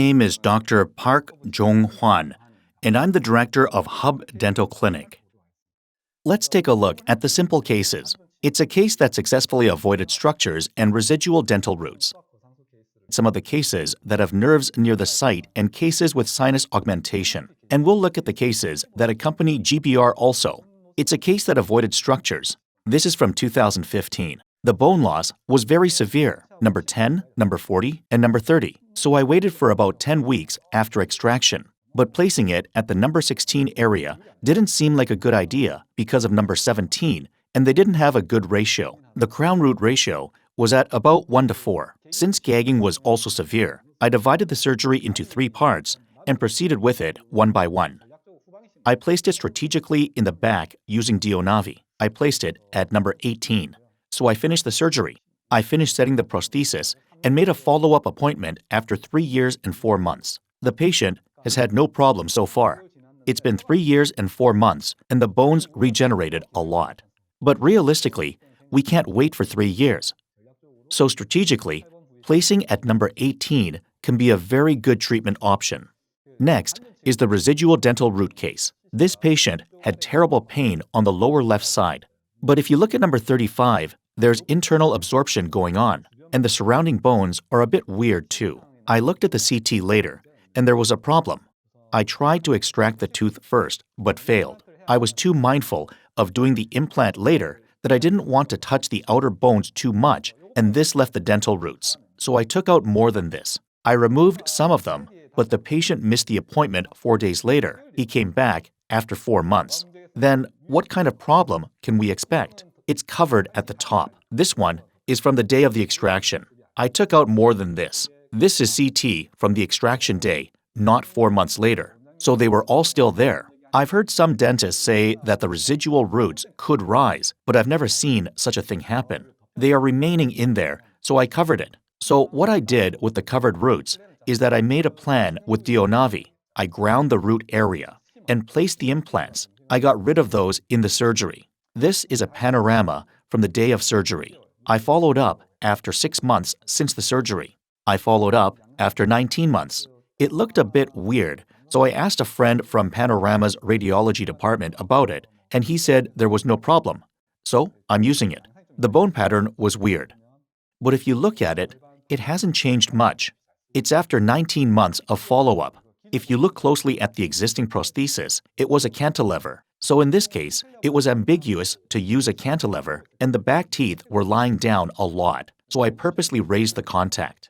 Name is Dr. Park Jong-hwan, and I'm the director of Hub Dental Clinic. Let's take a look at the simple cases. It's a case that successfully avoided structures and residual dental roots. Some of the cases that have nerves near the site and cases with sinus augmentation. And we'll look at the cases that accompany GBR also. It's a case that avoided structures. This is from 2015. The bone loss was very severe, number 10, number 40, and number 30. So I waited for about 10 weeks after extraction. But placing it at the number 16 area didn't seem like a good idea because of number 17, and they didn't have a good ratio. The crown root ratio was at about 1:4. Since gagging was also severe, I divided the surgery into 3 parts and proceeded with it one by one. I placed it strategically in the back using DIOnavi. I placed it at number 18. So I finished the surgery. I finished setting the prosthesis and made a follow-up appointment after 3 years and 4 months. The patient has had no problem so far. It's been 3 years and 4 months, and the bones regenerated a lot. But realistically, we can't wait for 3 years. So strategically, placing at number 18 can be a very good treatment option. Next is the residual dental root case. This patient had terrible pain on the lower left side. But if you look at number 35, there's internal absorption going on, and the surrounding bones are a bit weird too. I looked at the CT later, and there was a problem. I tried to extract the tooth first, but failed. I was too mindful of doing the implant later that I didn't want to touch the outer bones too much, and this left the dental roots. So I took out more than this. I removed some of them, but the patient missed the appointment 4 days later. He came back after 4 months. Then, what kind of problem can we expect? It's covered at the top. This one is from the day of the extraction. I took out more than this. This is CT from the extraction day, not 4 months later. So they were all still there. I've heard some dentists say that the residual roots could rise, but I've never seen such a thing happen. They are remaining in there, so I covered it. So what I did with the covered roots is that I made a plan with DIOnavi. I ground the root area and placed the implants. I got rid of those in the surgery. This is a panorama from the day of surgery. I followed up after 6 months since the surgery. I followed up after 19 months. It looked a bit weird, so I asked a friend from Panorama's radiology department about it, and he said there was no problem. So I'm using it. The bone pattern was weird. But if you look at it, it hasn't changed much. It's after 19 months of follow-up. If you look closely at the existing prosthesis, it was a cantilever. So in this case, it was ambiguous to use a cantilever, and the back teeth were lying down a lot, so I purposely raised the contact.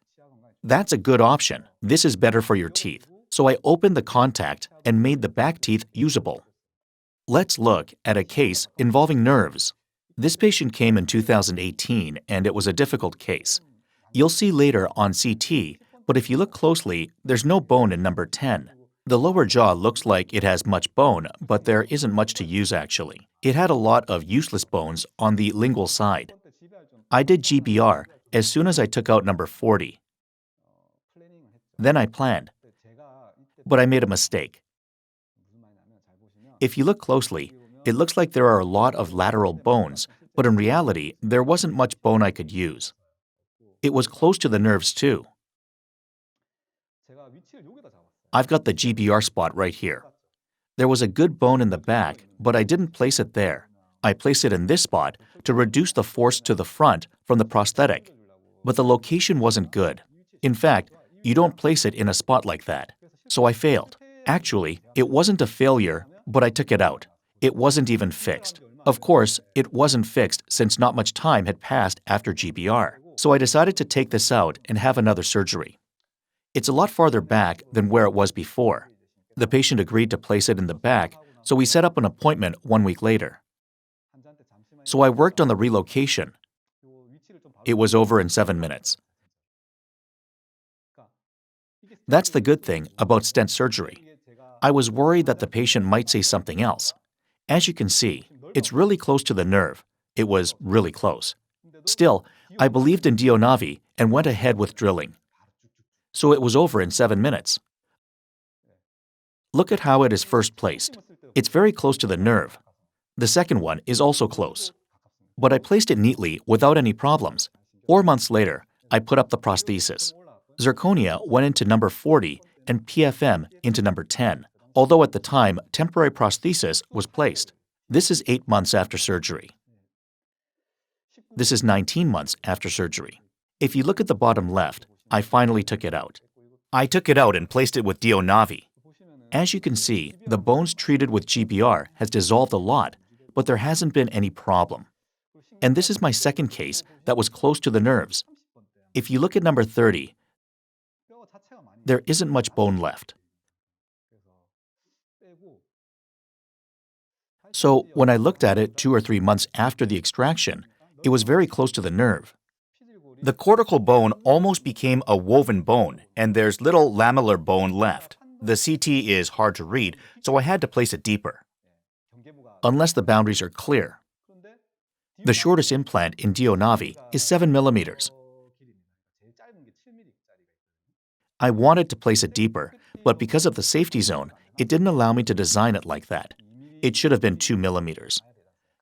That's a good option. This is better for your teeth. So I opened the contact and made the back teeth usable. Let's look at a case involving nerves. This patient came in 2018, and it was a difficult case. You'll see later on CT, but if you look closely, there's no bone in number 10. The lower jaw looks like it has much bone, but there isn't much to use actually. It had a lot of useless bones on the lingual side. I did GBR as soon as I took out number 40. Then I planned, but I made a mistake. If you look closely, it looks like there are a lot of lateral bones, but in reality, there wasn't much bone I could use. It was close to the nerves too. I've got the GBR spot right here. There was a good bone in the back, but I didn't place it there. I placed it in this spot to reduce the force to the front from the prosthetic. But the location wasn't good. In fact, you don't place it in a spot like that. So I failed. Actually, it wasn't a failure, but I took it out. It wasn't even fixed. Of course, it wasn't fixed since not much time had passed after GBR. So I decided to take this out and have another surgery. It's a lot farther back than where it was before. The patient agreed to place it in the back, so we set up an appointment 1 week later. So I worked on the relocation. It was over in 7 minutes. That's the good thing about stent surgery. I was worried that the patient might say something else. As you can see, it's really close to the nerve. It was really close. Still, I believed in DIOnavi and went ahead with drilling. So it was over in 7 minutes. Look at how it is first placed. It's very close to the nerve. The second one is also close. But I placed it neatly without any problems. 4 months later, I put up the prosthesis. Zirconia went into number 40 and PFM into number 10, although at the time temporary prosthesis was placed. This is 8 months after surgery. This is 19 months after surgery. If you look at the bottom left, I finally took it out. I took it out and placed it with DIOnavi. As you can see, the bones treated with GBR has dissolved a lot, but there hasn't been any problem. And this is my second case that was close to the nerves. If you look at number 30, there isn't much bone left. So when I looked at it 2 or 3 months after the extraction, it was very close to the nerve. The cortical bone almost became a woven bone, and there's little lamellar bone left. The CT is hard to read, so I had to place it deeper, unless the boundaries are clear. The shortest implant in DIOnavi is 7 millimeters. I wanted to place it deeper, but because of the safety zone, it didn't allow me to design it like that. It should have been 2 millimeters.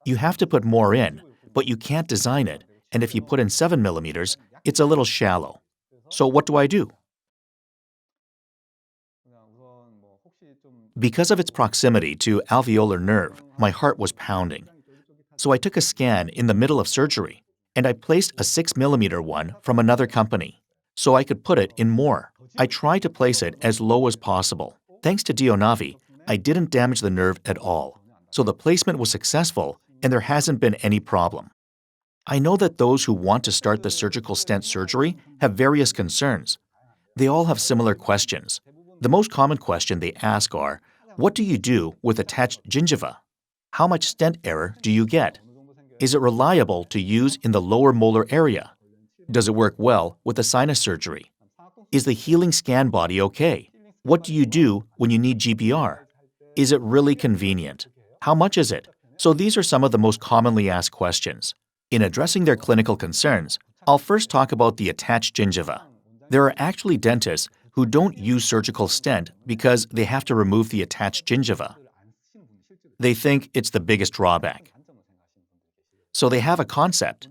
You have to put more in, but you can't design it, and if you put in 7 millimeters, it's a little shallow. So what do I do? Because of its proximity to alveolar nerve, my heart was pounding. So I took a scan in the middle of surgery, and I placed a 6 millimeter one from another company, so I could put it in more. I tried to place it as low as possible. Thanks to DIOnavi, I didn't damage the nerve at all, so the placement was successful and there hasn't been any problem. I know that those who want to start the surgical stent surgery have various concerns. They all have similar questions. The most common question they ask are, what do you do with attached gingiva? How much stent error do you get? Is it reliable to use in the lower molar area? Does it work well with the sinus surgery? Is the healing scan body okay? What do you do when you need GBR? Is it really convenient? How much is it? So these are some of the most commonly asked questions. In addressing their clinical concerns, I'll first talk about the attached gingiva. There are actually dentists who don't use surgical stent because they have to remove the attached gingiva. They think it's the biggest drawback. So they have a concept.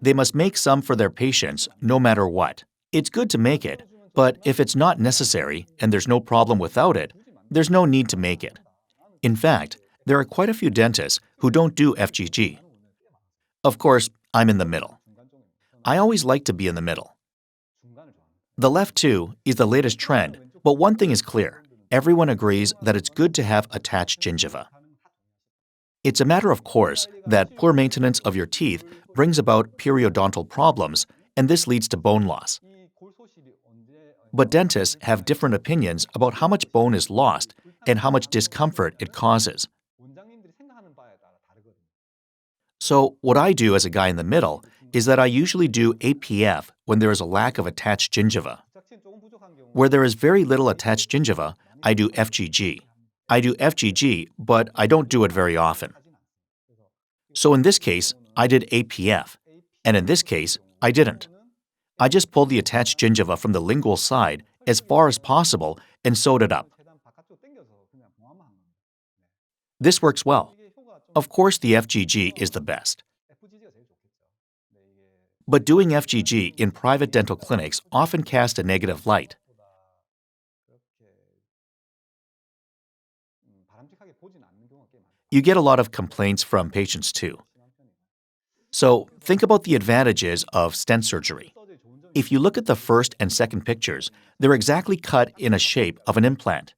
They must make some for their patients no matter what. It's good to make it, but if it's not necessary and there's no problem without it, there's no need to make it. In fact, there are quite a few dentists who don't do FGG. Of course, I'm in the middle. I always like to be in the middle. The left too is the latest trend, but one thing is clear. Everyone agrees that it's good to have attached gingiva. It's a matter of course that poor maintenance of your teeth brings about periodontal problems, and this leads to bone loss. But dentists have different opinions about how much bone is lost and how much discomfort it causes. So what I do as a guy in the middle is that I usually do APF when there is a lack of attached gingiva. Where there is very little attached gingiva, I do FGG. I do FGG, but I don't do it very often. So in this case, I did APF, and in this case, I didn't. I just pulled the attached gingiva from the lingual side as far as possible and sewed it up. This works well. Of course, the FGG is the best. But doing FGG in private dental clinics often casts a negative light. You get a lot of complaints from patients too. So think about the advantages of stent surgery. If you look at the first and second pictures, they're exactly cut in a shape of an implant.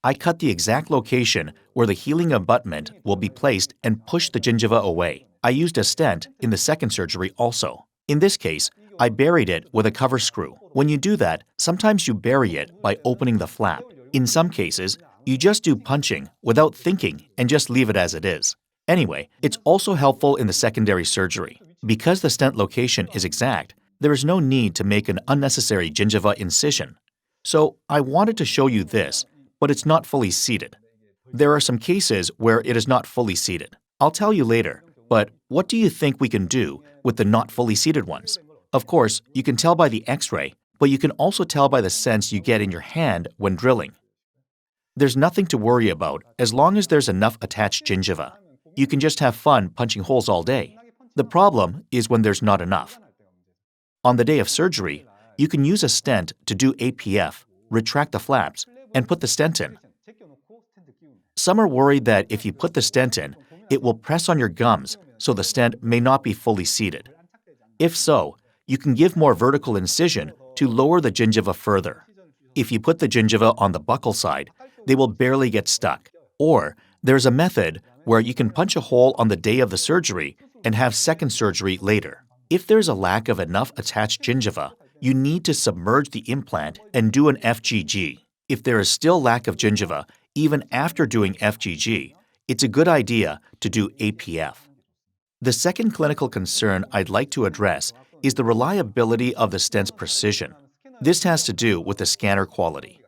I cut the exact location where the healing abutment will be placed and push the gingiva away. I used a stent in the second surgery also. In this case, I buried it with a cover screw. When you do that, sometimes you bury it by opening the flap. In some cases, you just do punching without thinking and just leave it as it is. Anyway, it's also helpful in the secondary surgery. Because the stent location is exact, there is no need to make an unnecessary gingiva incision. So I wanted to show you this, but it's not fully seated. There are some cases where it is not fully seated. I'll tell you later, but what do you think we can do with the not fully seated ones? Of course, you can tell by the X-ray, but you can also tell by the sense you get in your hand when drilling. There's nothing to worry about as long as there's enough attached gingiva. You can just have fun punching holes all day. The problem is when there's not enough. On the day of surgery, You can use a stent to do APF, retract the flaps, and put the stent in. Some are worried that if you put the stent in, it will press on your gums, so the stent may not be fully seated. If so, you can give more vertical incision to lower the gingiva further. If you put the gingiva on the buccal side, they will barely get stuck. Or there's a method where you can punch a hole on the day of the surgery and have second surgery later. If there's a lack of enough attached gingiva, you need to submerge the implant and do an FGG. If there is still lack of gingiva, even after doing FGG, it's a good idea to do APF. The second clinical concern I'd like to address is the reliability of the stent's precision. This has to do with the scanner quality.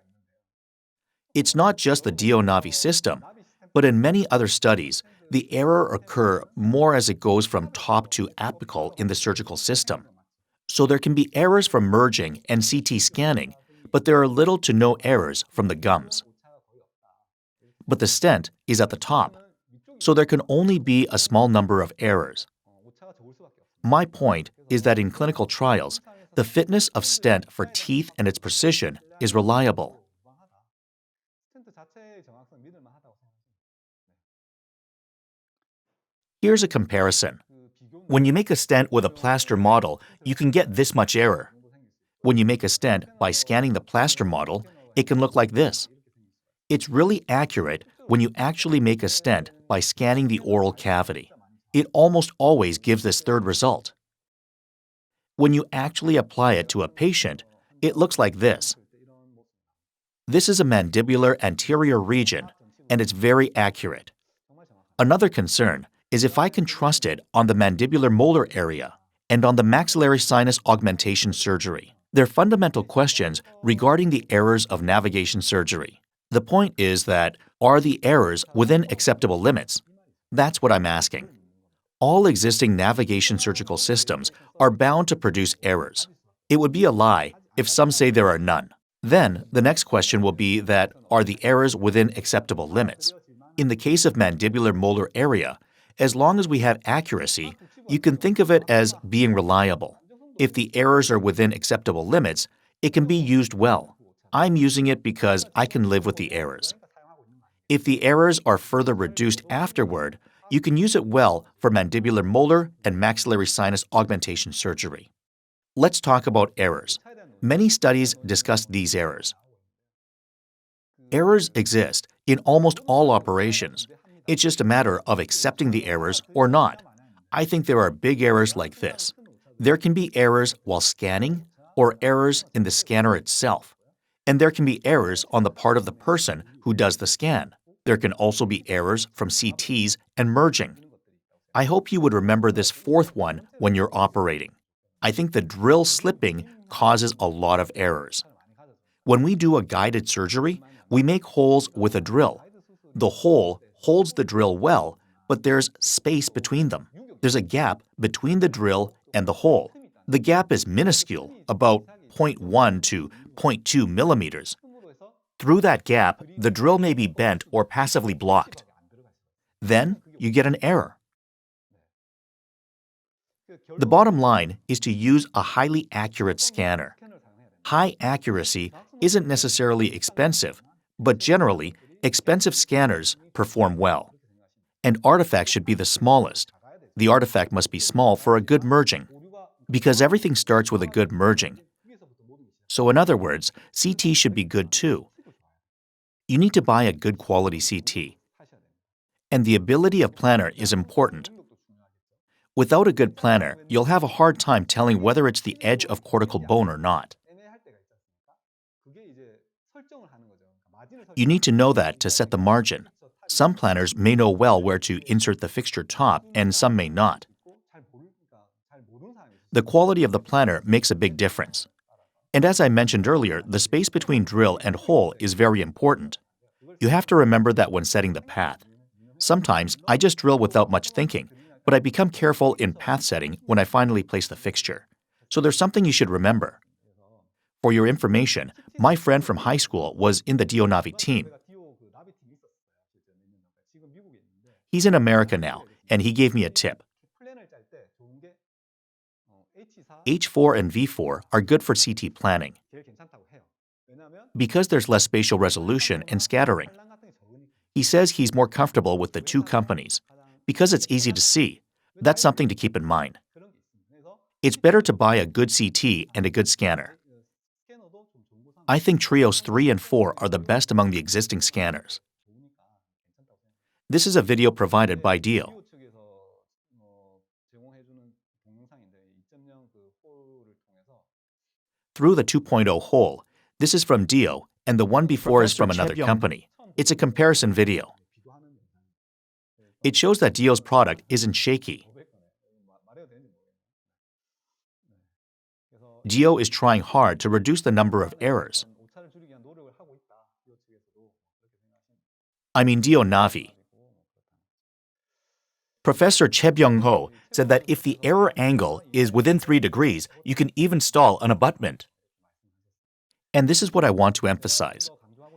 It's not just the DIOnavi system, but in many other studies, the error occurs more as it goes from top to apical in the surgical system. So there can be errors from merging and CT scanning, but there are little to no errors from the gums. But the stent is at the top, so there can only be a small number of errors. My point is that in clinical trials, the fitness of stent for teeth and its precision is reliable. Here's a comparison. When you make a stent with a plaster model, you can get this much error. When you make a stent by scanning the plaster model, it can look like this. It's really accurate when you actually make a stent by scanning the oral cavity. It almost always gives this third result. When you actually apply it to a patient, it looks like this. This is a mandibular anterior region, and it's very accurate. Another concern is if I can trust it on the mandibular molar area and on the maxillary sinus augmentation surgery. They're fundamental questions regarding the errors of navigation surgery. The point is that, are the errors within acceptable limits? That's what I'm asking. All existing navigation surgical systems are bound to produce errors. It would be a lie if some say there are none. Then, the next question will be that, are the errors within acceptable limits? In the case of mandibular molar area, as long as we have accuracy, you can think of it as being reliable. If the errors are within acceptable limits, it can be used well. I'm using it because I can live with the errors. If the errors are further reduced afterward, you can use it well for mandibular molar and maxillary sinus augmentation surgery. Let's talk about errors. Many studies discuss these errors. Errors exist in almost all operations. It's just a matter of accepting the errors or not. I think there are big errors like this. There can be errors while scanning or errors in the scanner itself. And there can be errors on the part of the person who does the scan. There can also be errors from CTs and merging. I hope you would remember this fourth one when you're operating. I think the drill slipping causes a lot of errors. When we do a guided surgery, we make holes with a drill. The hole holds the drill well, but there's space between them. There's a gap between the drill and the hole. The gap is minuscule, about 0.1 to 0.2 millimeters. Through that gap, the drill may be bent or passively blocked. Then you get an error. The bottom line is to use a highly accurate scanner. High accuracy isn't necessarily expensive, but generally, expensive scanners perform well. And artifact should be the smallest. The artifact must be small for a good merging, because everything starts with a good merging. So in other words, CT should be good too. You need to buy a good quality CT. And the ability of planner is important. Without a good planner, you'll have a hard time telling whether it's the edge of cortical bone or not. You need to know that to set the margin. Some planners may know well where to insert the fixture top, and some may not. The quality of the planner makes a big difference. And as I mentioned earlier, the space between drill and hole is very important. You have to remember that when setting the path. Sometimes I just drill without much thinking, but I become careful in path setting when I finally place the fixture. So there's something you should remember. For your information, my friend from high school was in the DIOnavi team. He's in America now, and he gave me a tip. H4 and V4 are good for CT planning because there's less spatial resolution and scattering. He says he's more comfortable with the two companies because it's easy to see. That's something to keep in mind. It's better to buy a good CT and a good scanner. I think Trios 3 and 4 are the best among the existing scanners. This is a video provided by Dio. Through the 2.0 hole, this is from Dio, and the one before is from another company. It's a comparison video. It shows that Dio's product isn't shaky. Dio is trying hard to reduce the number of errors. I mean DIOnavi. Professor Che Byung-ho said that if the error angle is within 3 degrees, you can even install an abutment. And this is what I want to emphasize.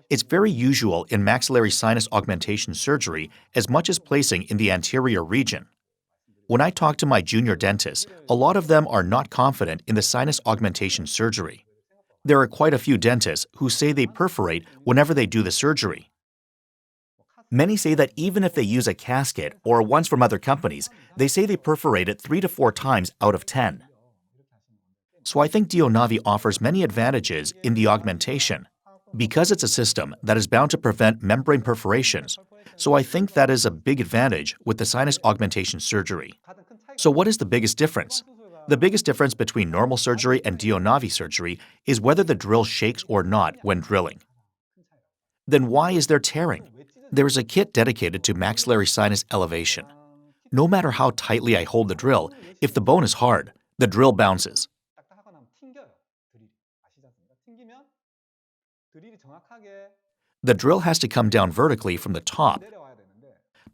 It's very usual in maxillary sinus augmentation surgery as much as placing in the anterior region. When I talk to my junior dentists, a lot of them are not confident in the sinus augmentation surgery. There are quite a few dentists who say they perforate whenever they do the surgery. Many say that even if they use a casket or ones from other companies, they say they perforate it 3 to 4 times out of 10. So I think DIOnavi offers many advantages in the augmentation because it's a system that is bound to prevent membrane perforations. So I think that is a big advantage with the sinus augmentation surgery. So what is the biggest difference? The biggest difference between normal surgery and DIOnavi surgery is whether the drill shakes or not when drilling. Then why is there tearing? There is a kit dedicated to maxillary sinus elevation. No matter how tightly I hold the drill, if the bone is hard, the drill bounces. The drill has to come down vertically from the top,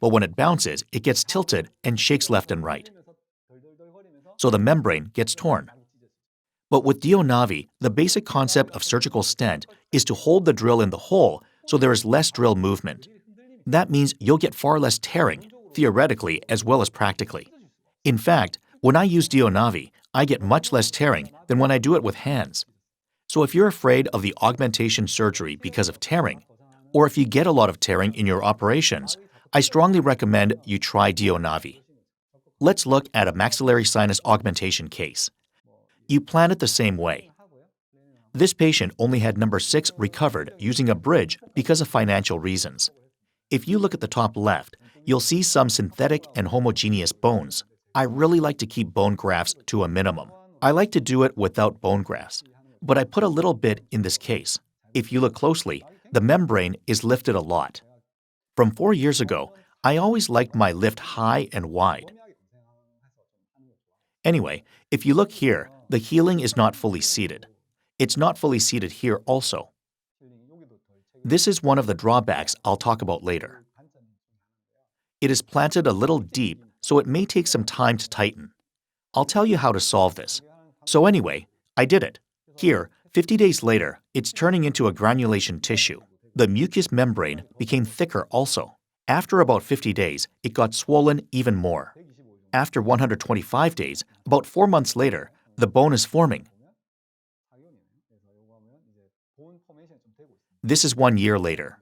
but when it bounces, it gets tilted and shakes left and right. So the membrane gets torn. But with DIOnavi, the basic concept of surgical stent is to hold the drill in the hole so there is less drill movement. That means you'll get far less tearing, theoretically as well as practically. In fact, when I use DIOnavi, I get much less tearing than when I do it with hands. So if you're afraid of the augmentation surgery because of tearing, or if you get a lot of tearing in your operations, I strongly recommend you try DIOnavi. Let's look at a maxillary sinus augmentation case. You plan it the same way. This patient only had number 6 recovered using a bridge because of financial reasons. If you look at the top left, you'll see some synthetic and homogeneous bones. I really like to keep bone grafts to a minimum. I like to do it without bone grafts, but I put a little bit in this case. If you look closely, the membrane is lifted a lot. From 4 years ago, I always liked my lift high and wide. Anyway, if you look here, the healing is not fully seated. It's not fully seated here also. This is one of the drawbacks I'll talk about later. It is planted a little deep, so it may take some time to tighten. I'll tell you how to solve this. So anyway, I did it. Here, 50 days later, it's turning into a granulation tissue. The mucous membrane became thicker also. After about 50 days, it got swollen even more. After 125 days, about 4 months later, the bone is forming. This is 1 year later.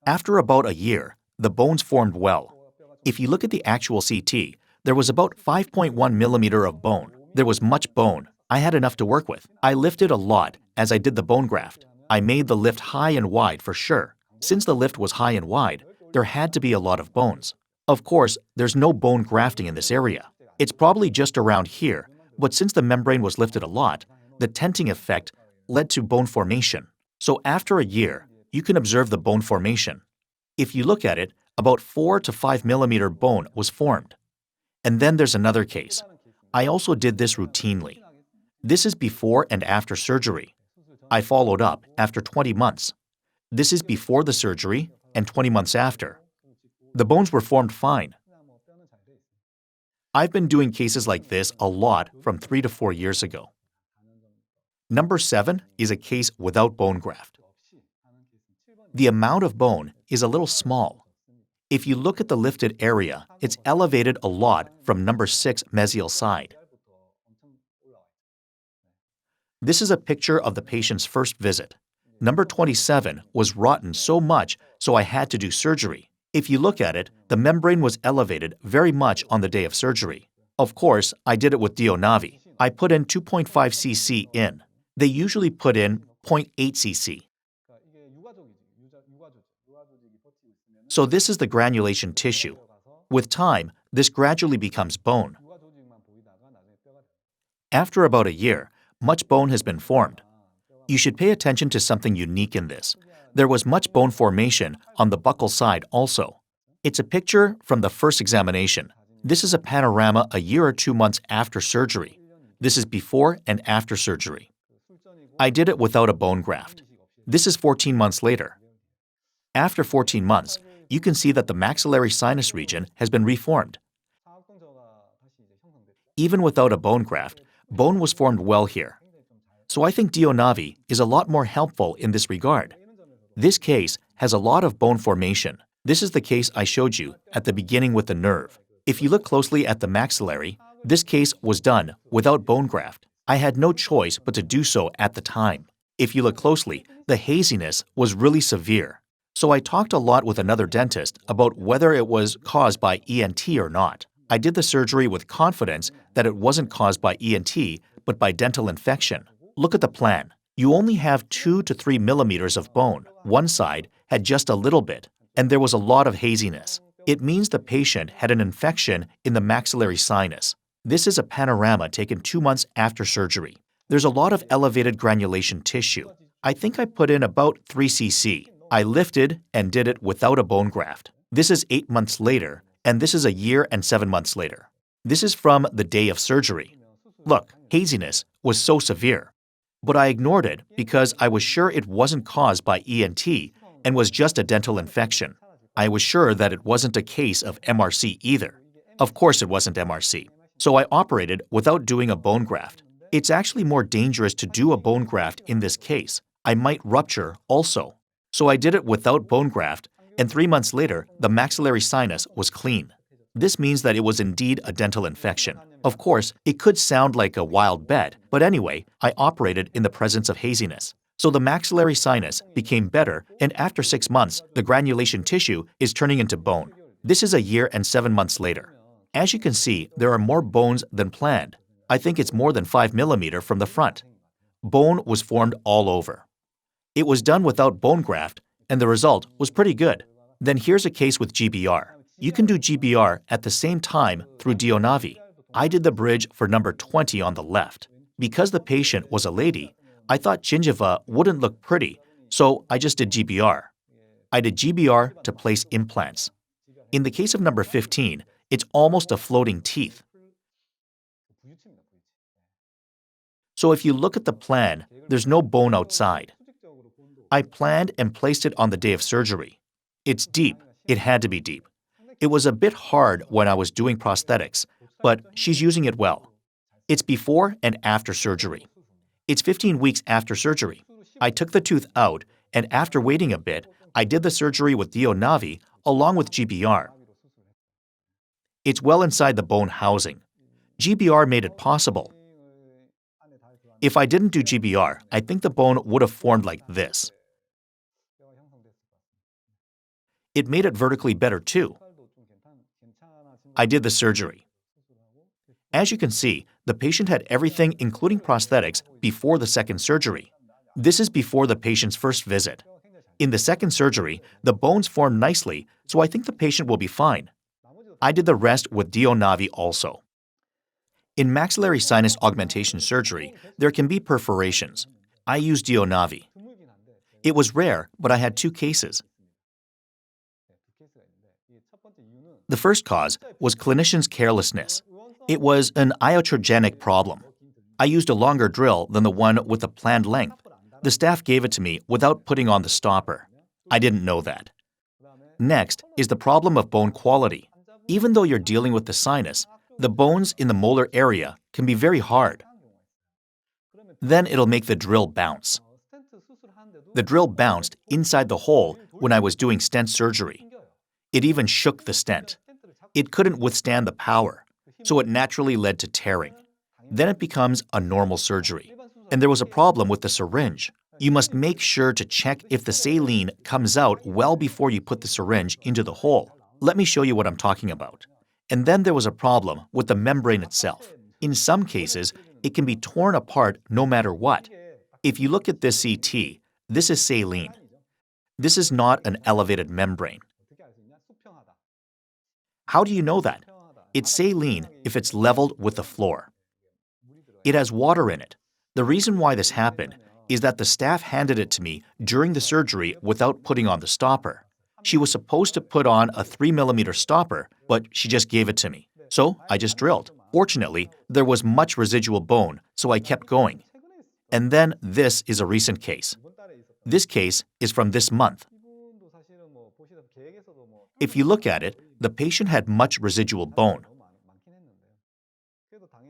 After about a year, the bones formed well. If you look at the actual CT, there was about 5.1 millimeter of bone. There was much bone. I had enough to work with. I lifted a lot as I did the bone graft. I made the lift high and wide for sure. Since the lift was high and wide, there had to be a lot of bones. Of course, there's no bone grafting in this area. It's probably just around here, but since the membrane was lifted a lot, the tenting effect led to bone formation. So after a year, you can observe the bone formation. If you look at it, about 4 to 5 millimeter bone was formed. And then there's another case. I also did this routinely. This is before and after surgery. I followed up after 20 months. This is before the surgery and 20 months after. The bones were formed fine. I've been doing cases like this a lot from 3 to 4 years ago. Number 7 is a case without bone graft. The amount of bone is a little small. If you look at the lifted area, it's elevated a lot from number 6 mesial side. This is a picture of the patient's first visit. Number 27 was rotten so much, so I had to do surgery. If you look at it, the membrane was elevated very much on the day of surgery. Of course, I did it with DIOnavi. I put in 2.5 cc in. They usually put in 0.8 cc. So this is the granulation tissue. With time, this gradually becomes bone. After about a year, much bone has been formed. You should pay attention to something unique in this. There was much bone formation on the buccal side also. It's a picture from the first examination. This is a panorama a year or 2 months after surgery. This is before and after surgery. I did it without a bone graft. This is 14 months later. After 14 months, you can see that the maxillary sinus region has been reformed. Even without a bone graft, bone was formed well here. So I think DIOnavi is a lot more helpful in this regard. This case has a lot of bone formation. This is the case I showed you at the beginning with the nerve. If you look closely at the maxillary, this case was done without bone graft. I had no choice but to do so at the time. If you look closely, the haziness was really severe. So I talked a lot with another dentist about whether it was caused by ENT or not. I did the surgery with confidence that it wasn't caused by ENT, but by dental infection. Look at the plan. You only have 2 to 3 millimeters of bone. One side had just a little bit, and there was a lot of haziness. It means the patient had an infection in the maxillary sinus. This is a panorama taken 2 months after surgery. There's a lot of elevated granulation tissue. I think I put in about 3 cc. I lifted and did it without a bone graft. This is 8 months later, and this is a year and 7 months later. This is from the day of surgery. Look, haziness was so severe. But I ignored it because I was sure it wasn't caused by ENT and was just a dental infection. I was sure that it wasn't a case of MRC either. Of course it wasn't MRC. So I operated without doing a bone graft. It's actually more dangerous to do a bone graft in this case. I might rupture also. So I did it without bone graft, and 3 months later, the maxillary sinus was clean. This means that it was indeed a dental infection. Of course, it could sound like a wild bet, but anyway, I operated in the presence of haziness. So the maxillary sinus became better, and after 6 months, the granulation tissue is turning into bone. This is a year and 7 months later. As you can see, there are more bones than planned. I think it's more than 5 millimeters from the front. Bone was formed all over. It was done without bone graft, and the result was pretty good. Then here's a case with GBR. You can do GBR at the same time through DIOnavi. I did the bridge for number 20 on the left. Because the patient was a lady, I thought gingiva wouldn't look pretty, so I just did GBR. I did GBR to place implants. In the case of number 15, it's almost a floating teeth. So if you look at the plan, there's no bone outside. I planned and placed it on the day of surgery. It's deep. It had to be deep. It was a bit hard when I was doing prosthetics, but she's using it well. It's before and after surgery. It's 15 weeks after surgery. I took the tooth out, and after waiting a bit, I did the surgery with DIOnavi along with GBR. It's well inside the bone housing. GBR made it possible. If I didn't do GBR, I think the bone would have formed like this. It made it vertically better too. I did the surgery. As you can see, the patient had everything including prosthetics before the second surgery. This is before the patient's first visit. In the second surgery, the bones formed nicely, so I think the patient will be fine. I did the rest with DIOnavi also. In maxillary sinus augmentation surgery, there can be perforations. I used DIOnavi. It was rare, but I had 2 cases. The first cause was clinician's carelessness. It was an iatrogenic problem. I used a longer drill than the one with the planned length. The staff gave it to me without putting on the stopper. I didn't know that. Next is the problem of bone quality. Even though you're dealing with the sinus, the bones in the molar area can be very hard. Then it'll make the drill bounce. The drill bounced inside the hole when I was doing stent surgery. It even shook the stent. It couldn't withstand the power, so it naturally led to tearing. Then it becomes a normal surgery. and there was a problem with the syringe. You must make sure to check if the saline comes out well before you put the syringe into the hole. Let me show you what I'm talking about. And then there was a problem with the membrane itself. In some cases, it can be torn apart no matter what. If you look at this CT, this is saline. This is not an elevated membrane. How do you know that? It's saline if it's leveled with the floor. It has water in it. The reason why this happened is that the staff handed it to me during the surgery without putting on the stopper. She was supposed to put on a 3mm stopper, but she just gave it to me. So I just drilled. Fortunately, there was much residual bone, so I kept going. And then this is a recent case. This case is from this month. If you look at it, the patient had much residual bone.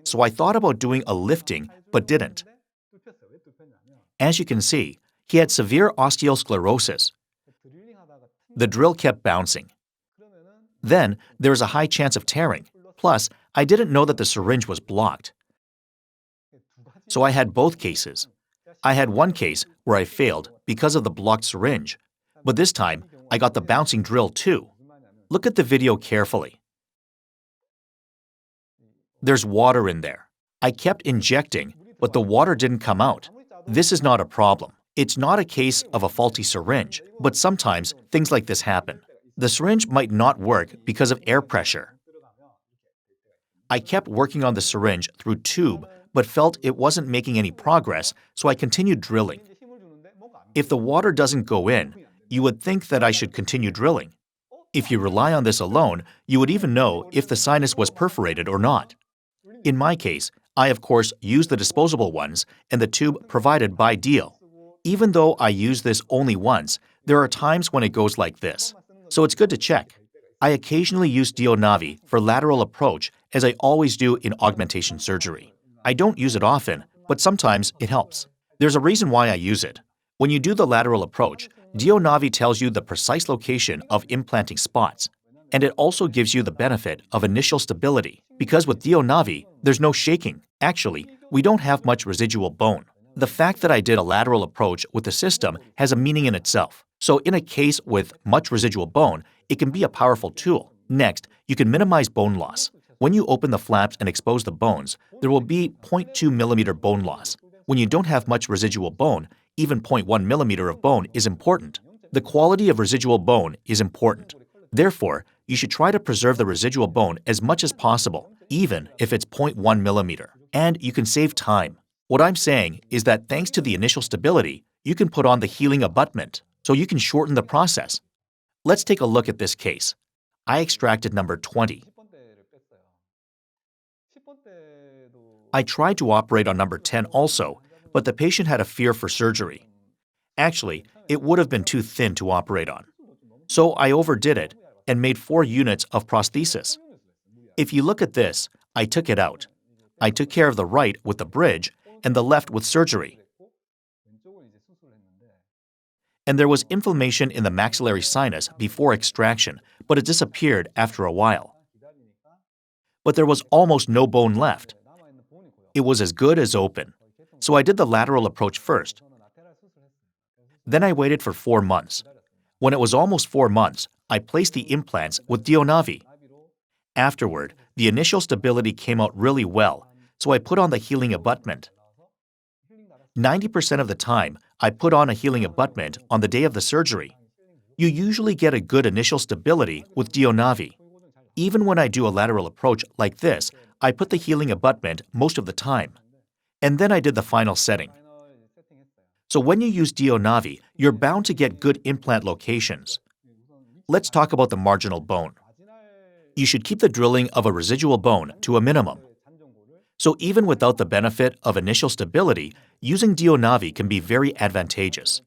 So I thought about doing a lifting, but didn't. As you can see, he had severe osteosclerosis. The drill kept bouncing. Then there was a high chance of tearing. Plus, I didn't know that the syringe was blocked. So I had both cases. I had one case where I failed because of the blocked syringe, but this time I got the bouncing drill too. Look at the video carefully. There's water in there. I kept injecting, but the water didn't come out. This is not a problem. It's not a case of a faulty syringe, but sometimes things like this happen. The syringe might not work because of air pressure. I kept working on the syringe through tube, but felt it wasn't making any progress, so I continued drilling. If the water doesn't go in, you would think that I should continue drilling. If you rely on this alone, you would even know if the sinus was perforated or not. In my case, I of course used the disposable ones and the tube provided by DIO. Even though I use this only once, there are times when it goes like this. So it's good to check. I occasionally use DIOnavi for lateral approach, as I always do in augmentation surgery. I don't use it often, but sometimes it helps. There's a reason why I use it. When you do the lateral approach, DIOnavi tells you the precise location of implanting spots, and it also gives you the benefit of initial stability, because with DIOnavi, there's no shaking. Actually, we don't have much residual bone. The fact that I did a lateral approach with the system has a meaning in itself. So in a case with much residual bone, it can be a powerful tool. Next, you can minimize bone loss. When you open the flaps and expose the bones, there will be 0.2mm bone loss. When you don't have much residual bone, even 0.1mm of bone is important. The quality of residual bone is important. Therefore, you should try to preserve the residual bone as much as possible, even if it's 0.1mm. And you can save time. What I'm saying is that thanks to the initial stability, you can put on the healing abutment, so you can shorten the process. Let's take a look at this case. I extracted number 20. I tried to operate on number 10 also, but the patient had a fear for surgery. Actually, it would have been too thin to operate on. So I overdid it and made 4 units of prosthesis. If you look at this, I took it out. I took care of the right with the bridge and the left with surgery. And there was inflammation in the maxillary sinus before extraction, but it disappeared after a while. But there was almost no bone left. It was as good as open. So I did the lateral approach first. Then I waited for 4 months. When it was almost 4 months, I placed the implants with DIOnavi. Afterward, the initial stability came out really well, so I put on the healing abutment. 90% of the time, I put on a healing abutment on the day of the surgery. You usually get a good initial stability with DIOnavi. Even when I do a lateral approach like this, I put the healing abutment most of the time. And then I did the final setting. So when you use DIOnavi, you're bound to get good implant locations. Let's talk about the marginal bone. You should keep the drilling of a residual bone to a minimum. So even without the benefit of initial stability, using DIOnavi can be very advantageous.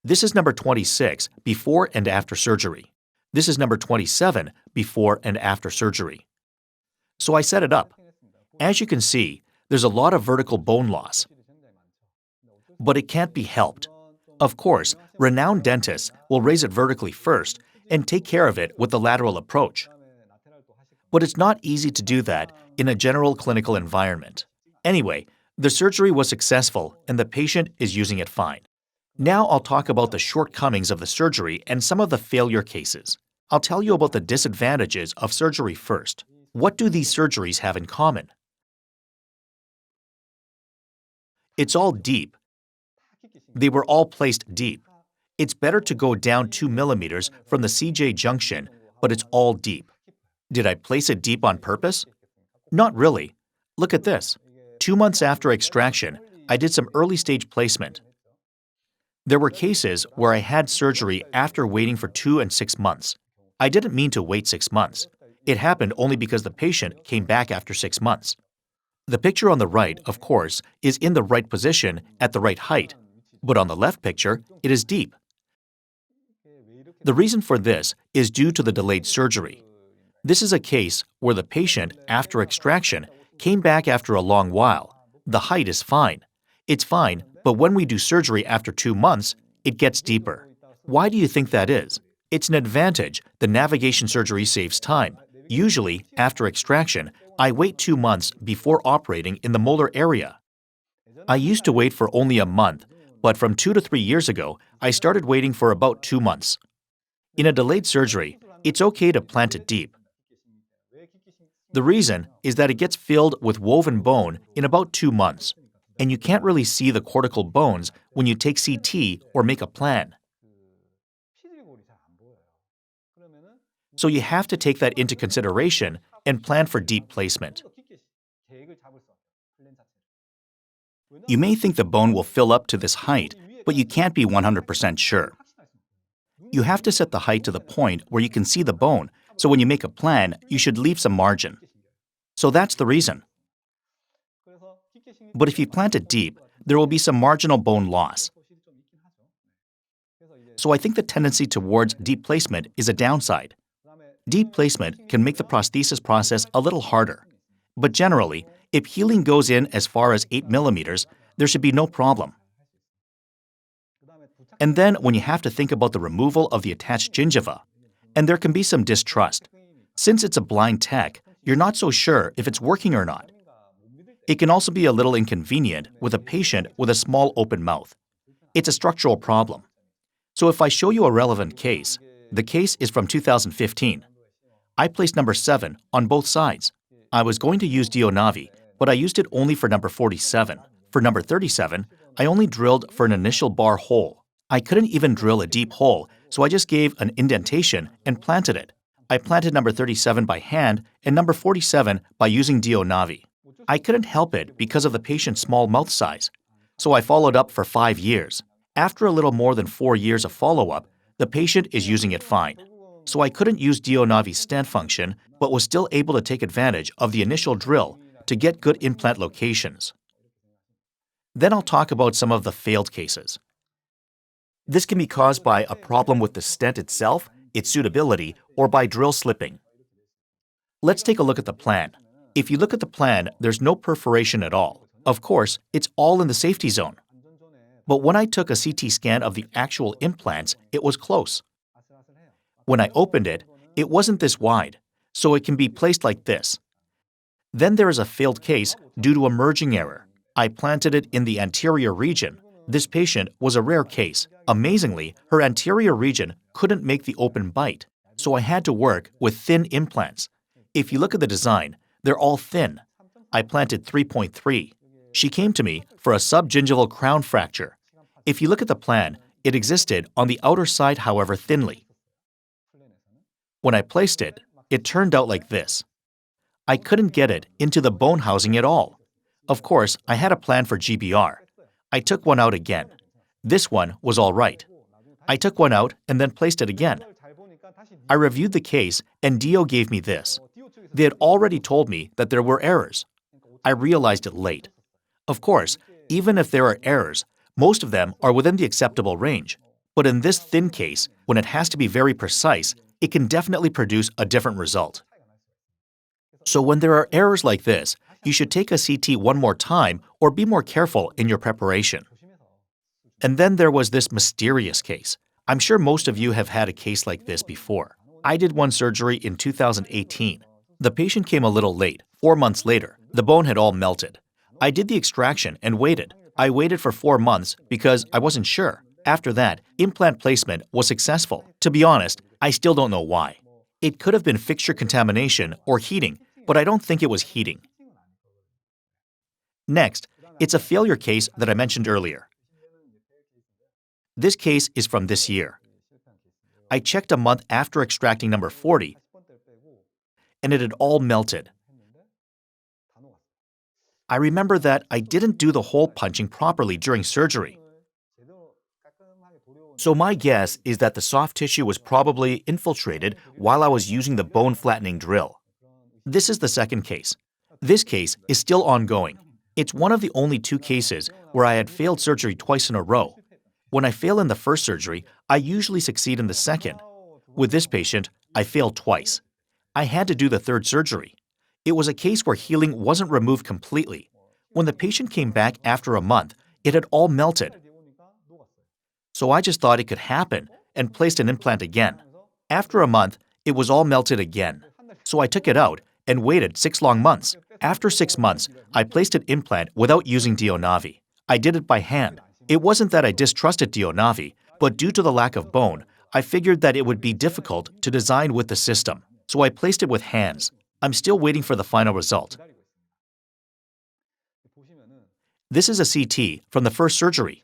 This is number 26, before and after surgery. This is number 27, before and after surgery. So I set it up. As you can see, there's a lot of vertical bone loss. But it can't be helped. Of course, renowned dentists will raise it vertically first and take care of it with the lateral approach. But it's not easy to do that in a general clinical environment. Anyway, the surgery was successful and the patient is using it fine. Now I'll talk about the shortcomings of the surgery and some of the failure cases. I'll tell you about the disadvantages of surgery first. What do these surgeries have in common? It's all deep. They were all placed deep. It's better to go down 2 millimeters from the CJ junction, but it's all deep. Did I place it deep on purpose? Not really. Look at this. 2 months after extraction, I did some early stage placement. There were cases where I had surgery after waiting for 2 and 6 months. I didn't mean to wait 6 months. It happened only because the patient came back after 6 months. The picture on the right, of course, is in the right position at the right height, but on the left picture, it is deep. The reason for this is due to the delayed surgery. This is a case where the patient, after extraction, came back after a long while. The height is fine. It's fine, but when we do surgery after 2 months, it gets deeper. Why do you think that is? It's an advantage. The navigation surgery saves time. Usually, after extraction, I wait 2 months before operating in the molar area. I used to wait for only a month, but from 2 to 3 years ago, I started waiting for about 2 months. In a delayed surgery, it's okay to plant it deep. The reason is that it gets filled with woven bone in about 2 months, and you can't really see the cortical bones when you take CT or make a plan. So you have to take that into consideration and plan for deep placement. You may think the bone will fill up to this height, but you can't be 100% sure. You have to set the height to the point where you can see the bone, so when you make a plan, you should leave some margin. So that's the reason. But if you plant it deep, there will be some marginal bone loss. So I think the tendency towards deep placement is a downside. Deep placement can make the prosthesis process a little harder. But generally, if healing goes in as far as 8 millimeters, there should be no problem. And then when you have to think about the removal of the attached gingiva, and there can be some distrust. Since it's a blind tech, you're not so sure if it's working or not. It can also be a little inconvenient with a patient with a small open mouth. It's a structural problem. So if I show you a relevant case, the case is from 2015. I placed number 7 on both sides. I was going to use DIOnavi, but I used it only for number 47. For number 37, I only drilled for an initial bar hole. I couldn't even drill a deep hole, so I just gave an indentation and planted it. I planted number 37 by hand and number 47 by using DIOnavi. I couldn't help it because of the patient's small mouth size. So I followed up for 5 years. After a little more than 4 years of follow-up, the patient is using it fine. So I couldn't use DIOnavi's stent function, but was still able to take advantage of the initial drill to get good implant locations. Then I'll talk about some of the failed cases. This can be caused by a problem with the stent itself, its suitability, or by drill slipping. Let's take a look at the plan. If you look at the plan, there's no perforation at all. Of course, it's all in the safety zone. But when I took a CT scan of the actual implants, it was close. When I opened it, it wasn't this wide, so it can be placed like this. Then there is a failed case due to a merging error. I planted it in the anterior region. This patient was a rare case. Amazingly, her anterior region couldn't make the open bite, so I had to work with thin implants. If you look at the design, they're all thin. I planted 3.3. She came to me for a subgingival crown fracture. If you look at the plan, it existed on the outer side, however, thinly. When I placed it, it turned out like this. I couldn't get it into the bone housing at all. Of course, I had a plan for GBR. I took one out again. This one was all right. I took one out and then placed it again. I reviewed the case and DIO gave me this. They had already told me that there were errors. I realized it late. Of course, even if there are errors, most of them are within the acceptable range. But in this thin case, when it has to be very precise, it can definitely produce a different result. So when there are errors like this, you should take a CT one more time or be more careful in your preparation. And then there was this mysterious case. I'm sure most of you have had a case like this before. I did one surgery in 2018. The patient came a little late, 4 months later. The bone had all melted. I did the extraction and waited. I waited for 4 months because I wasn't sure. After that, implant placement was successful. To be honest, I still don't know why. It could have been fixture contamination or heating, but I don't think it was heating. Next, it's a failure case that I mentioned earlier. This case is from this year. I checked a month after extracting number 40, and it had all melted. I remember that I didn't do the hole punching properly during surgery. So my guess is that the soft tissue was probably infiltrated while I was using the bone flattening drill. This is the second case. This case is still ongoing. It's one of the only 2 cases where I had failed surgery twice in a row. When I fail in the first surgery, I usually succeed in the second. With this patient, I failed twice. I had to do the third surgery. It was a case where healing wasn't removed completely. When the patient came back after a month, it had all melted. So I just thought it could happen and placed an implant again. After a month, it was all melted again. So I took it out and waited 6 long months. After 6 months, I placed an implant without using DIOnavi. I did it by hand. It wasn't that I distrusted DIOnavi, but due to the lack of bone, I figured that it would be difficult to design with the system. So I placed it with hands. I'm still waiting for the final result. This is a CT from the first surgery.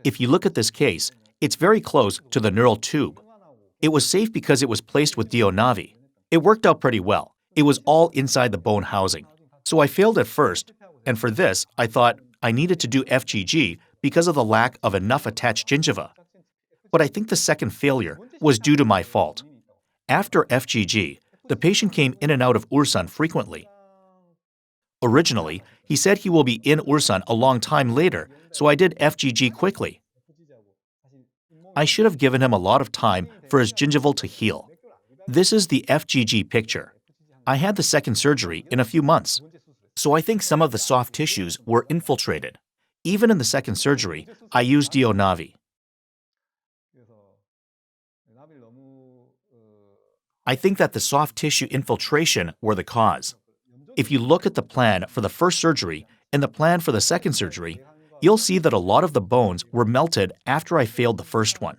If you look at this case, it's very close to the neural tube. It was safe because it was placed with DIOnavi. It worked out pretty well. It was all inside the bone housing. So I failed at first, and for this, I thought I needed to do FGG because of the lack of enough attached gingiva. But I think the second failure was due to my fault. After FGG, the patient came in and out of Pusan frequently. Originally, he said he will be in Pusan a long time later, so I did FGG quickly. I should have given him a lot of time for his gingival to heal. This is the FGG picture. I had the second surgery in a few months, so I think some of the soft tissues were infiltrated. Even in the second surgery, I used DIOnavi. I think that the soft tissue infiltration were the cause. If you look at the plan for the first surgery and the plan for the second surgery, you'll see that a lot of the bones were melted after I failed the first one.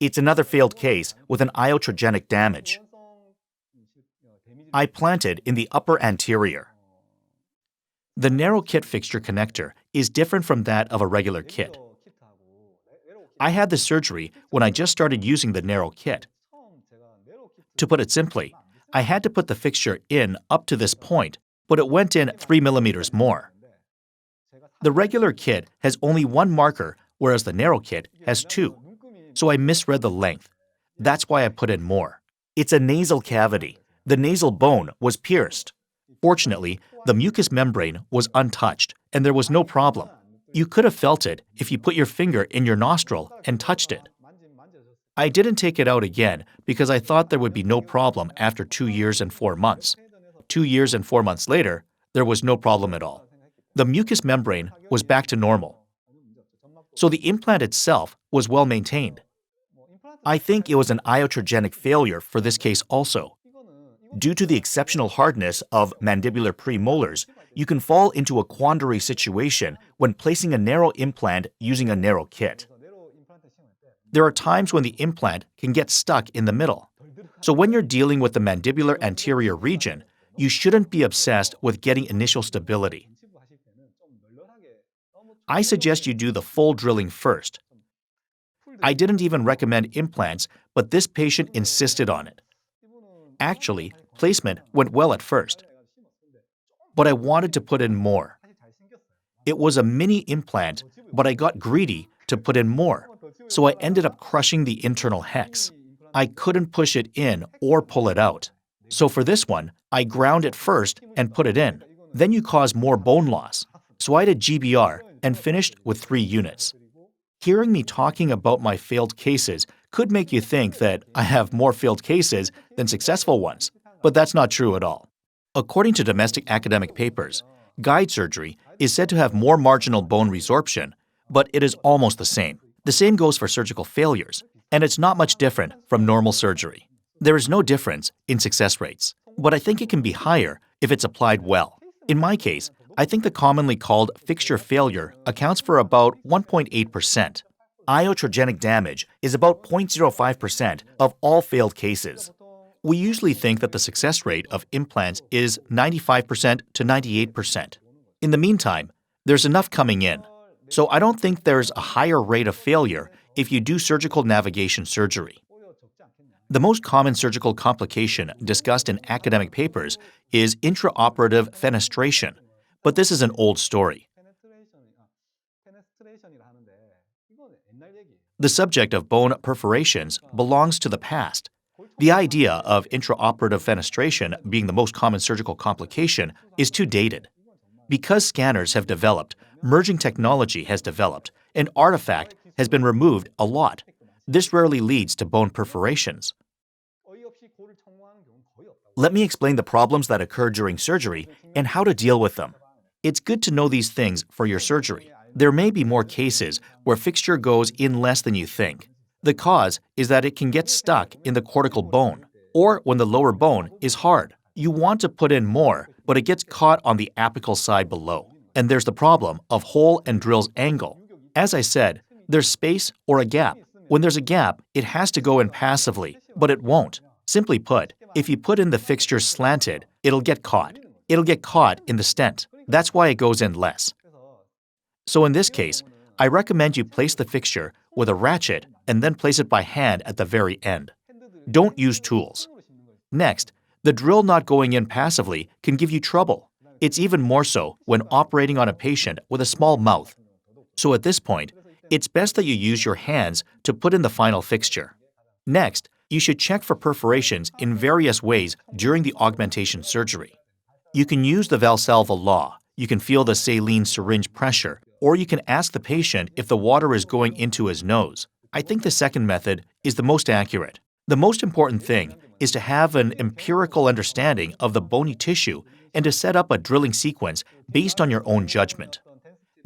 It's another failed case with an iatrogenic damage. I planted in the upper anterior. The narrow kit fixture connector is different from that of a regular kit. I had the surgery when I just started using the narrow kit. To put it simply, I had to put the fixture in up to this point, but it went in 3 millimeters more. The regular kit has only 1 marker, whereas the narrow kit has 2. So I misread the length. That's why I put in more. It's a nasal cavity. The nasal bone was pierced. Fortunately, the mucous membrane was untouched, and there was no problem. You could have felt it if you put your finger in your nostril and touched it. I didn't take it out again because I thought there would be no problem after 2 years and 4 months. 2 years and 4 months later, there was no problem at all. The mucous membrane was back to normal. So the implant itself was well maintained. I think it was an iatrogenic failure for this case also. Due to the exceptional hardness of mandibular premolars, you can fall into a quandary situation when placing a narrow implant using a narrow kit. There are times when the implant can get stuck in the middle. So when you're dealing with the mandibular anterior region, you shouldn't be obsessed with getting initial stability. I suggest you do the full drilling first. I didn't even recommend implants, but this patient insisted on it. Actually, placement went well at first, but I wanted to put in more. It was a mini implant, but I got greedy to put in more, so I ended up crushing the internal hex. I couldn't push it in or pull it out. So for this one, I ground it first and put it in. Then you cause more bone loss. So I did GBR and finished with 3 units. Hearing me talking about my failed cases could make you think that I have more failed cases than successful ones, but that's not true at all. According to domestic academic papers, guide surgery is said to have more marginal bone resorption, but it is almost the same. The same goes for surgical failures, and it's not much different from normal surgery. There is no difference in success rates, but I think it can be higher if it's applied well. In my case, I think the commonly called fixture failure accounts for about 1.8%. Iatrogenic damage is about 0.05% of all failed cases. We usually think that the success rate of implants is 95% to 98%. In the meantime, there's enough coming in, so I don't think there's a higher rate of failure if you do surgical navigation surgery. The most common surgical complication discussed in academic papers is intraoperative fenestration, but this is an old story. The subject of bone perforations belongs to the past. The idea of intraoperative fenestration being the most common surgical complication is too dated. Because scanners have developed, merging technology has developed, and artifact has been removed a lot. This rarely leads to bone perforations. Let me explain the problems that occur during surgery and how to deal with them. It's good to know these things for your surgery. There may be more cases where fixture goes in less than you think. The cause is that it can get stuck in the cortical bone, or when the lower bone is hard. You want to put in more, but it gets caught on the apical side below. And there's the problem of hole and drill's angle. As I said, there's space or a gap. When there's a gap, it has to go in passively, but it won't. Simply put, if you put in the fixture slanted, it'll get caught. It'll get caught in the stent. That's why it goes in less. So in this case, I recommend you place the fixture with a ratchet and then place it by hand at the very end. Don't use tools. Next, the drill not going in passively can give you trouble. It's even more so when operating on a patient with a small mouth. So at this point, it's best that you use your hands to put in the final fixture. Next, you should check for perforations in various ways during the augmentation surgery. You can use the Valsalva law. You can feel the saline syringe pressure, or you can ask the patient if the water is going into his nose. I think the second method is the most accurate. The most important thing is to have an empirical understanding of the bony tissue and to set up a drilling sequence based on your own judgment.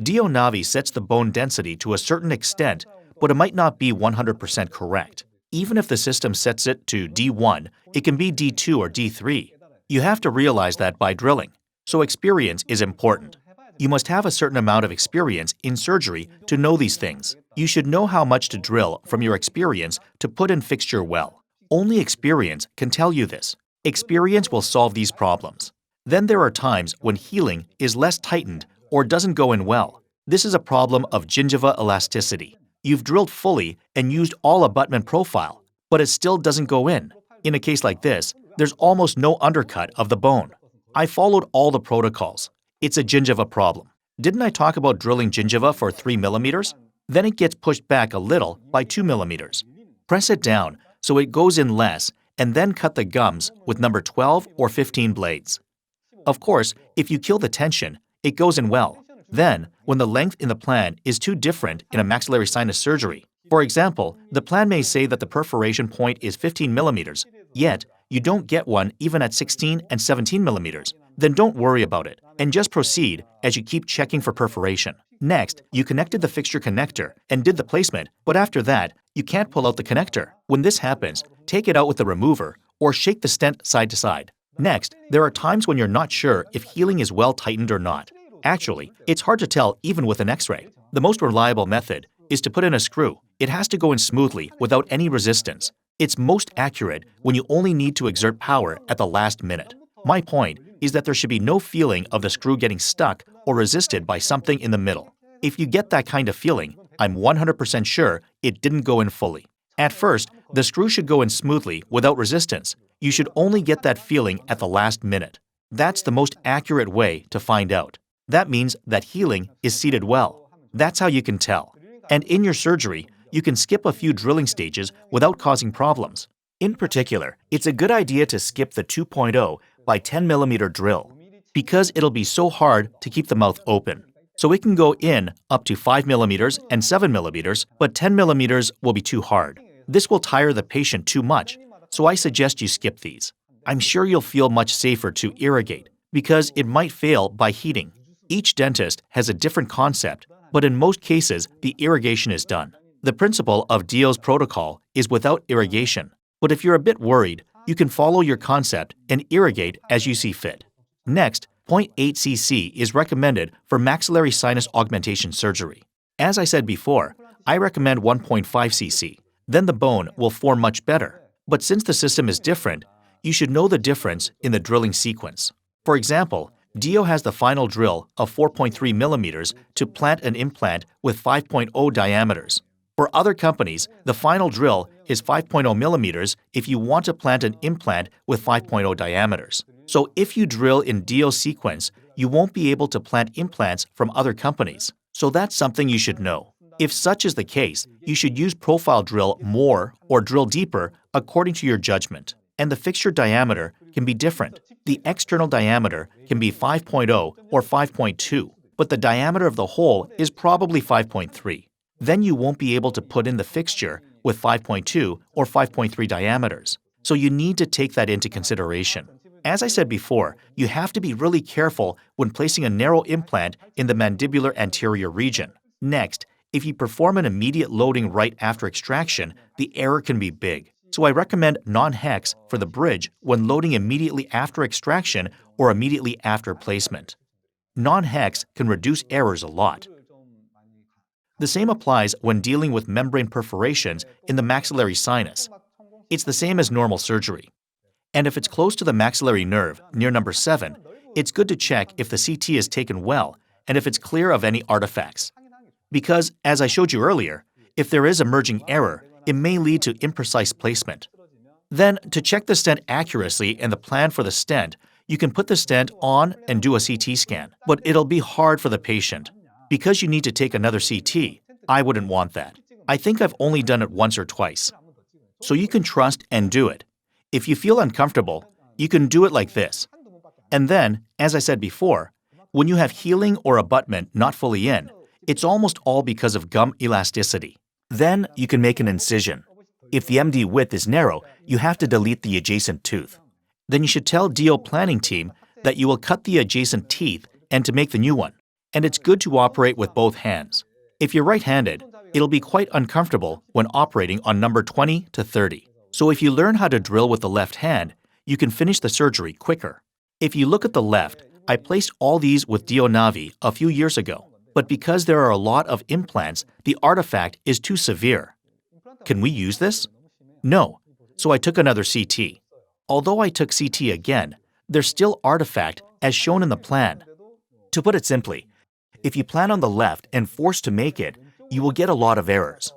DIOnavi sets the bone density to a certain extent, but it might not be 100% correct. Even if the system sets it to D1, it can be D2 or D3. You have to realize that by drilling. So experience is important. You must have a certain amount of experience in surgery to know these things. You should know how much to drill from your experience to put in fixture well. Only experience can tell you this. Experience will solve these problems. Then there are times when healing is less tightened or doesn't go in well. This is a problem of gingiva elasticity. You've drilled fully and used all abutment profile, but it still doesn't go in. In a case like this, there's almost no undercut of the bone. I followed all the protocols. It's a gingiva problem. Didn't I talk about drilling gingiva for 3 millimeters? Then it gets pushed back a little by 2 millimeters. Press it down so it goes in less and then cut the gums with number 12 or 15 blades. Of course, if you kill the tension, it goes in well. Then, when the length in the plan is too different in a maxillary sinus surgery, for example, the plan may say that the perforation point is 15 millimeters, yet you don't get one even at 16 and 17 millimeters, then don't worry about it and just proceed as you keep checking for perforation. Next, you connected the fixture connector and did the placement, but after that, you can't pull out the connector. When this happens, take it out with the remover or shake the stent side to side. Next, there are times when you're not sure if healing is well tightened or not. Actually, it's hard to tell even with an X-ray. The most reliable method is to put in a screw. It has to go in smoothly without any resistance. It's most accurate when you only need to exert power at the last minute. My point is that there should be no feeling of the screw getting stuck or resisted by something in the middle. If you get that kind of feeling, I'm 100% sure it didn't go in fully. At first, the screw should go in smoothly without resistance. You should only get that feeling at the last minute. That's the most accurate way to find out. That means that healing is seated well. That's how you can tell. And in your surgery, you can skip a few drilling stages without causing problems. In particular, it's a good idea to skip the 2.0 by 10 millimeter drill because it'll be so hard to keep the mouth open. So it can go in up to 5 millimeters and 7 millimeters, but 10 millimeters will be too hard. This will tire the patient too much, so I suggest you skip these. I'm sure you'll feel much safer to irrigate because it might fail by heating. Each dentist has a different concept, but in most cases, the irrigation is done. The principle of DIO's protocol is without irrigation, but if you're a bit worried, you can follow your concept and irrigate as you see fit. Next, 0.8 cc is recommended for maxillary sinus augmentation surgery. As I said before, I recommend 1.5 cc. Then the bone will form much better. But since the system is different, you should know the difference in the drilling sequence. For example, DIO has the final drill of 4.3 millimeters to plant an implant with 5.0 diameters. For other companies, the final drill is 5.0 millimeters if you want to plant an implant with 5.0 diameters. So if you drill in DIO sequence, you won't be able to plant implants from other companies. So that's something you should know. If such is the case, you should use profile drill more or drill deeper according to your judgment. And the fixture diameter can be different. The external diameter can be 5.0 or 5.2, but the diameter of the hole is probably 5.3. Then you won't be able to put in the fixture with 5.2 or 5.3 diameters. So you need to take that into consideration. As I said before, you have to be really careful when placing a narrow implant in the mandibular anterior region. Next, if you perform an immediate loading right after extraction, the error can be big. So I recommend non-hex for the bridge when loading immediately after extraction or immediately after placement. Non-hex can reduce errors a lot. The same applies when dealing with membrane perforations in the maxillary sinus. It's the same as normal surgery. And if it's close to the maxillary nerve, near number 7, it's good to check if the CT is taken well and if it's clear of any artifacts. Because, as I showed you earlier, if there is emerging error, it may lead to imprecise placement. Then, to check the stent accuracy and the plan for the stent, you can put the stent on and do a CT scan, but it'll be hard for the patient. Because you need to take another CT, I wouldn't want that. I think I've only done it once or twice. So you can trust and do it. If you feel uncomfortable, you can do it like this. And then, as I said before, when you have healing or abutment not fully in, it's almost all because of gum elasticity. Then you can make an incision. If the MD width is narrow, you have to delete the adjacent tooth. Then you should tell DIO planning team that you will cut the adjacent teeth and to make the new one. And it's good to operate with both hands. If you're right-handed, it'll be quite uncomfortable when operating on number 20 to 30. So if you learn how to drill with the left hand, you can finish the surgery quicker. If you look at the left, I placed all these with DIOnavi a few years ago. But because there are a lot of implants, the artifact is too severe. Can we use this? No. So I took another CT. Although I took CT again, there's still artifact as shown in the plan. To put it simply, if you plan on the left and force to make it, you will get a lot of errors.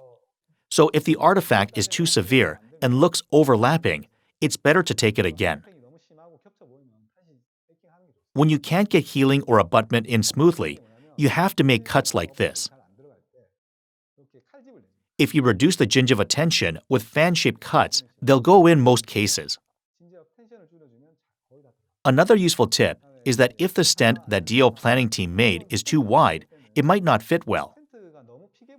So if the artifact is too severe and looks overlapping, it's better to take it again. When you can't get healing or abutment in smoothly, you have to make cuts like this. If you reduce the gingiva tension with fan-shaped cuts, they'll go in most cases. Another useful tip is that if the stent that DIO planning team made is too wide, it might not fit well.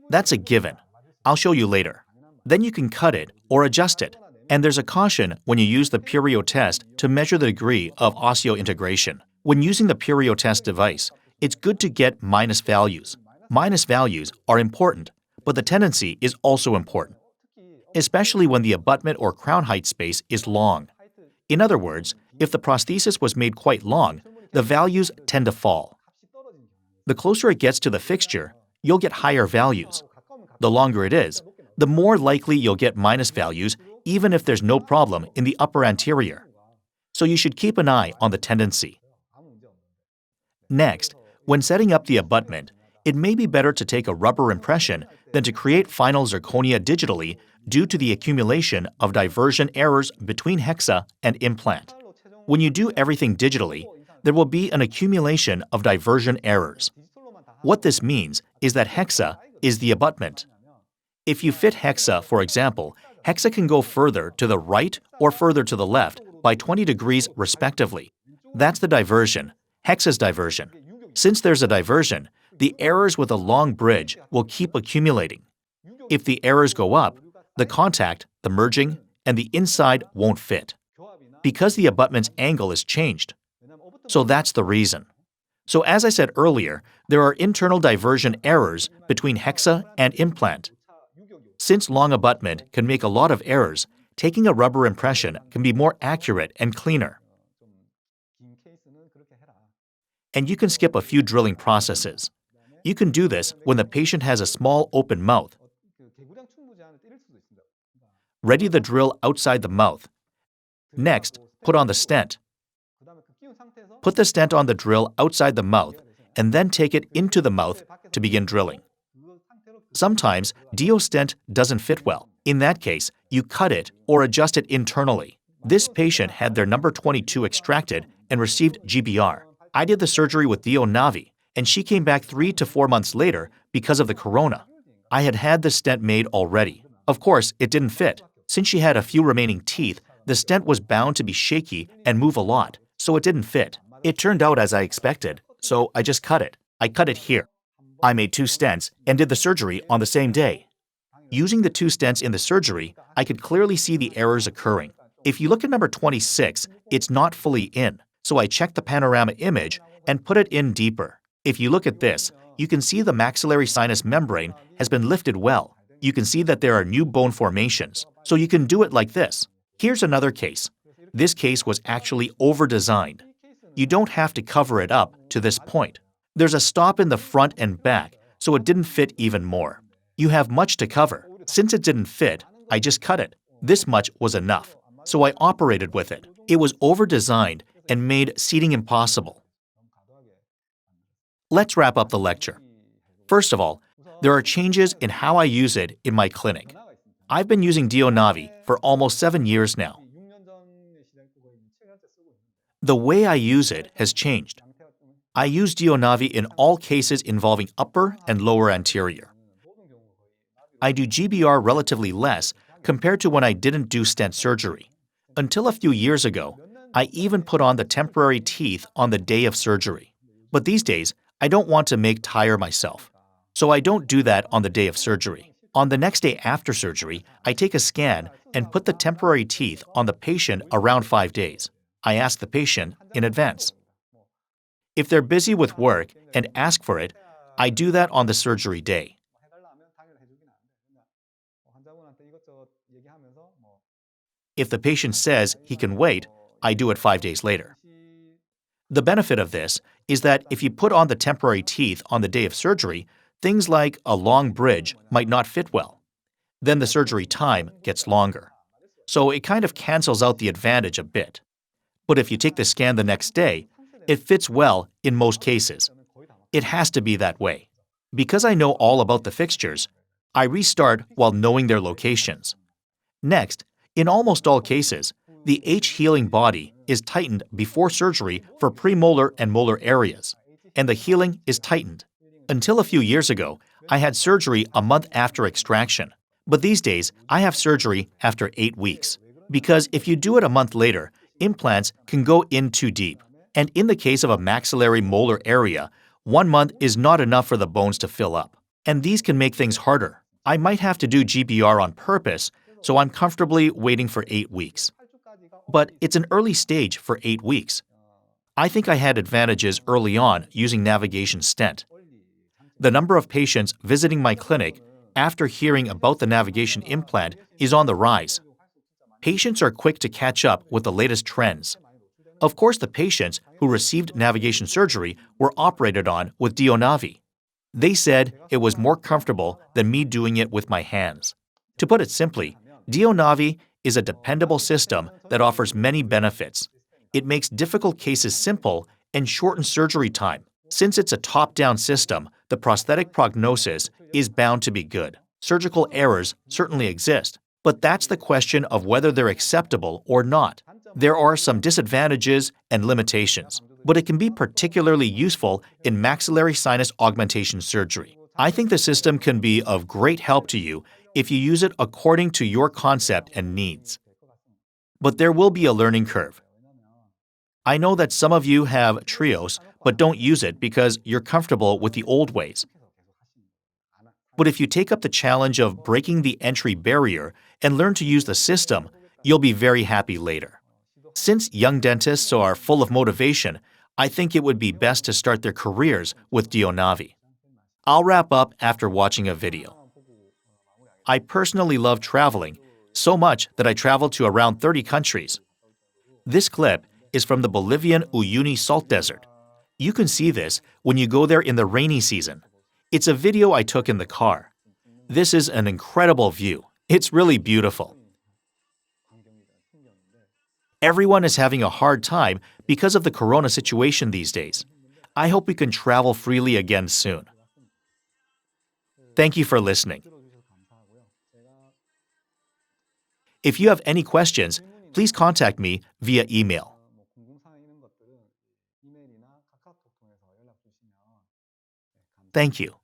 That's a given. I'll show you later. Then you can cut it or adjust it. And there's a caution when you use the Perio test to measure the degree of osseointegration. When using the Perio test device, it's good to get minus values. Minus values are important, but the tendency is also important, especially when the abutment or crown height space is long. In other words, if the prosthesis was made quite long, the values tend to fall. The closer it gets to the fixture, you'll get higher values. The longer it is, the more likely you'll get minus values even if there's no problem in the upper anterior. So you should keep an eye on the tendency. Next, when setting up the abutment, it may be better to take a rubber impression than to create final zirconia digitally due to the accumulation of diversion errors between hexa and implant. When you do everything digitally, there will be an accumulation of diversion errors. What this means is that hexa is the abutment. If you fit hexa, for example, hexa can go further to the right or further to the left by 20 degrees respectively. That's the diversion, hexa's diversion. Since there's a diversion, the errors with a long bridge will keep accumulating. If the errors go up, the contact, the merging, and the inside won't fit, because the abutment's angle is changed. So that's the reason. So as I said earlier, there are internal diversion errors between hexa and implant. Since long abutment can make a lot of errors, taking a rubber impression can be more accurate and cleaner. and you can skip a few drilling processes. You can do this when the patient has a small open mouth. Ready the drill outside the mouth. Next, put on the stent. Put the stent on the drill outside the mouth and then take it into the mouth to begin drilling. Sometimes DIO stent doesn't fit well. In that case, you cut it or adjust it internally. This patient had their number 22 extracted and received GBR. I did the surgery with DIOnavi, and she came back 3 to 4 months later because of the corona. I had the stent made already. Of course, it didn't fit. Since she had a few remaining teeth, the stent was bound to be shaky and move a lot, so it didn't fit. It turned out as I expected, so I just cut it. I cut it here. I made 2 stents and did the surgery on the same day. Using the 2 stents in the surgery, I could clearly see the errors occurring. If you look at number 26, it's not fully in, so I checked the panorama image and put it in deeper. If you look at this, you can see the maxillary sinus membrane has been lifted well. You can see that there are new bone formations, so you can do it like this. Here's another case. This case was actually over-designed. You don't have to cover it up to this point. There's a stop in the front and back, so it didn't fit even more. You have much to cover. Since it didn't fit, I just cut it. This much was enough, so I operated with it. It was over-designed and made seating impossible. Let's wrap up the lecture. First of all, there are changes in how I use it in my clinic. I've been using DIOnavi for almost 7 years now. The way I use it has changed. I use DIOnavi in all cases involving upper and lower anterior. I do GBR relatively less compared to when I didn't do stent surgery. Until a few years ago, I even put on the temporary teeth on the day of surgery. But these days, I don't want to make tire myself, so I don't do that on the day of surgery. On the next day after surgery, I take a scan and put the temporary teeth on the patient around 5 days. I ask the patient in advance. If they're busy with work and ask for it, I do that on the surgery day. If the patient says he can wait, I do it 5 days later. The benefit of this is that if you put on the temporary teeth on the day of surgery, things like a long bridge might not fit well. Then the surgery time gets longer. So it kind of cancels out the advantage a bit. But if you take the scan the next day, it fits well in most cases. It has to be that way. Because I know all about the fixtures, I restart while knowing their locations. Next, in almost all cases, the H-healing body is tightened before surgery for premolar and molar areas, and the healing is tightened. Until a few years ago, I had surgery a month after extraction, but these days I have surgery after 8 weeks. Because if you do it a month later, implants can go in too deep. And in the case of a maxillary molar area, 1 month is not enough for the bones to fill up. And these can make things harder. I might have to do GBR on purpose, so I'm comfortably waiting for 8 weeks. But it's an early stage for 8 weeks. I think I had advantages early on using navigation stent. The number of patients visiting my clinic after hearing about the navigation implant is on the rise. Patients are quick to catch up with the latest trends. Of course, the patients who received navigation surgery were operated on with DIOnavi. They said it was more comfortable than me doing it with my hands. To put it simply, DIOnavi is a dependable system that offers many benefits. It makes difficult cases simple and shortens surgery time. Since it's a top-down system, the prosthetic prognosis is bound to be good. Surgical errors certainly exist, but that's the question of whether they're acceptable or not. There are some disadvantages and limitations, but it can be particularly useful in maxillary sinus augmentation surgery. I think the system can be of great help to you if you use it according to your concept and needs. But there will be a learning curve. I know that some of you have trios but don't use it because you're comfortable with the old ways. But if you take up the challenge of breaking the entry barrier and learn to use the system, you'll be very happy later. Since young dentists are full of motivation, I think it would be best to start their careers with DIOnavi. I'll wrap up after watching a video. I personally love traveling, so much that I traveled to around 30 countries. This clip is from the Bolivian Uyuni Salt Desert. You can see this when you go there in the rainy season. It's a video I took in the car. This is an incredible view. It's really beautiful. Everyone is having a hard time because of the corona situation these days. I hope we can travel freely again soon. Thank you for listening. If you have any questions, please contact me via email. Thank you.